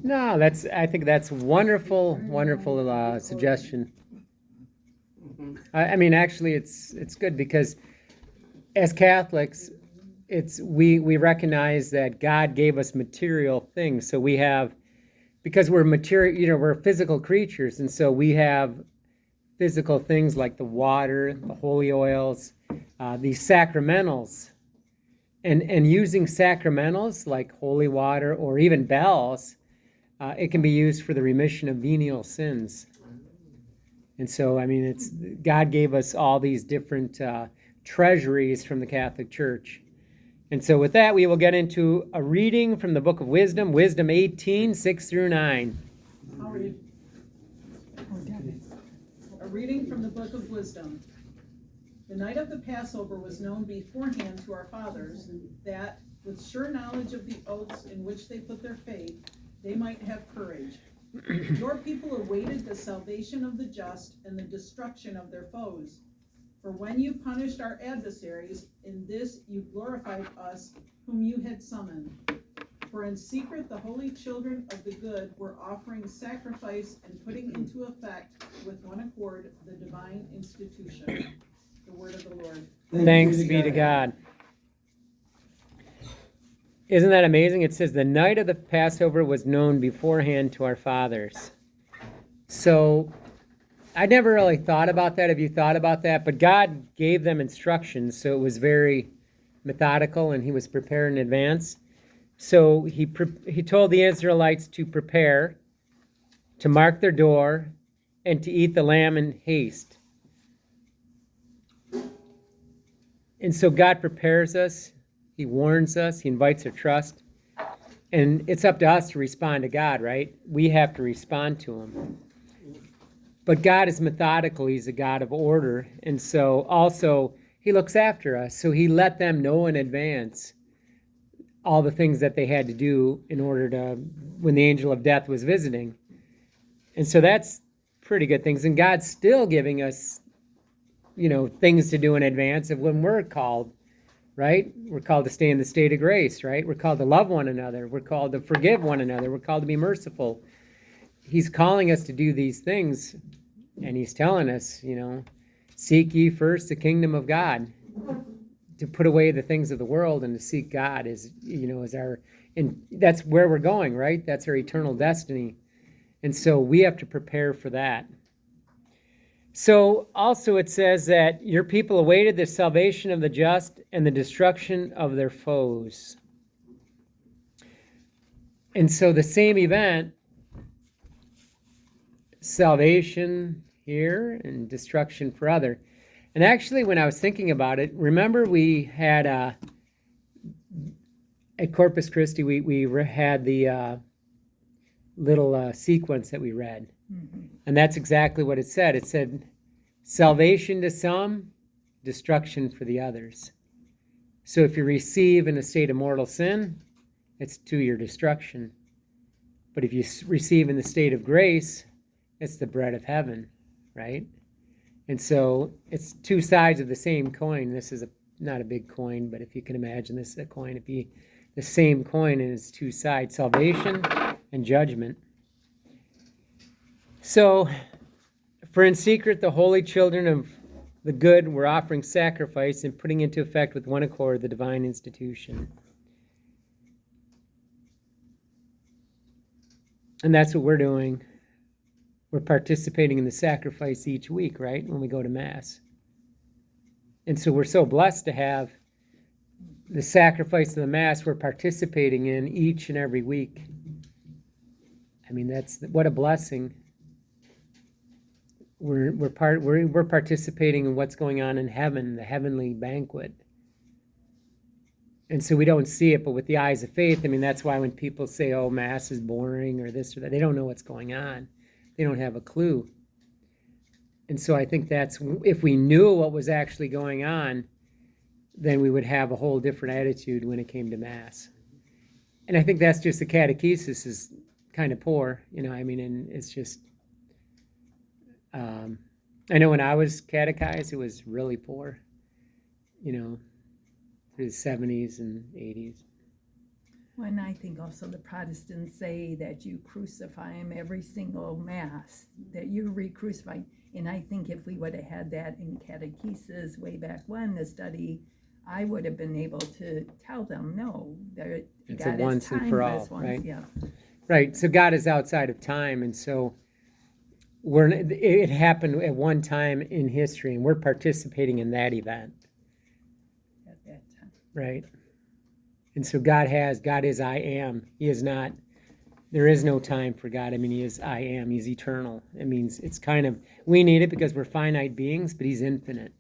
No, I think that's wonderful, wonderful suggestion. I mean, actually, it's good because as Catholics, we recognize that God gave us material things. So we have, because we're material, we're physical creatures, and so we have physical things like the water, the holy oils, these sacramentals, and using sacramentals like holy water or even bells, it can be used for the remission of venial sins. And so, I mean, God gave us all these different treasuries from the Catholic Church. And so with that, we will get into a reading from the Book of Wisdom, Wisdom 18, 6 through 9. I'll read. A reading from the Book of Wisdom. The night of the Passover was known beforehand to our fathers, that, with sure knowledge of the oaths in which they put their faith, they might have courage. Your people awaited the salvation of the just and the destruction of their foes. For when you punished our adversaries, in this you glorified us whom you had summoned. For in secret the holy children of the good were offering sacrifice and putting into effect with one accord the divine institution. The word of the Lord. Thanks be to God. Isn't that amazing? It says the night of the Passover was known beforehand to our fathers. So I never really thought about that. Have you thought about that? But God gave them instructions, so it was very methodical, and he was prepared in advance. So he told the Israelites to prepare, to mark their door, and to eat the lamb in haste. And so God prepares us, he warns us, he invites our trust, and it's up to us to respond to God, right? We have to respond to him. But God is methodical, he's a God of order, and so also he looks after us. So he let them know in advance all the things that they had to do in order to, when the angel of death was visiting. And so that's pretty good things. And God's still giving us, things to do in advance of when we're called, right? We're called to stay in the state of grace, right? We're called to love one another. We're called to forgive one another. We're called to be merciful. He's calling us to do these things, and he's telling us, seek ye first the kingdom of God. To put away the things of the world and to seek God is our, and that's where we're going, right? That's our eternal destiny. And so we have to prepare for that. So also it says that your people awaited the salvation of the just and the destruction of their foes. And so the same event, salvation here and destruction for other. And actually, when I was thinking about it, remember we had at Corpus Christi, we had the little sequence that we read. Mm-hmm. And that's exactly what it said. It said, salvation to some, destruction for the others. So if you receive in a state of mortal sin, it's to your destruction. But if you receive in the state of grace, it's the bread of heaven, right? And so it's two sides of the same coin. This is not a big coin, but if you can imagine this is a coin, it'd be the same coin and its two sides, salvation and judgment. So, for in secret the holy children of the good were offering sacrifice and putting into effect with one accord the divine institution. And that's what we're doing. We're participating in the sacrifice each week, right, when we go to Mass. And so we're so blessed to have the sacrifice of the Mass we're participating in each and every week. I mean, what a blessing. We're participating in what's going on in heaven, the heavenly banquet. And so we don't see it, but with the eyes of faith, I mean, that's why when people say, oh, Mass is boring or this or that, they don't know what's going on. They don't have a clue. And so I think that's, if we knew what was actually going on, then we would have a whole different attitude when it came to Mass. And I think that's just the catechesis is kind of poor, and it's just, I know when I was catechized, it was really poor, through the 70s and 80s. When I think also the Protestants say that you crucify him every single mass, that you're re-crucifying. And I think if we would have had that in catechesis way back when, the study, I would have been able to tell them, no, It's God a is once and for all, timeless once, right? yeah. Right, so God is outside of time, and so it happened at one time in history, and we're participating in that event, At that time. right? And so God is I am. He is not, there is no time for God. I mean, he is I am. He's eternal. It means it's kind of, we need it because we're finite beings, but he's infinite.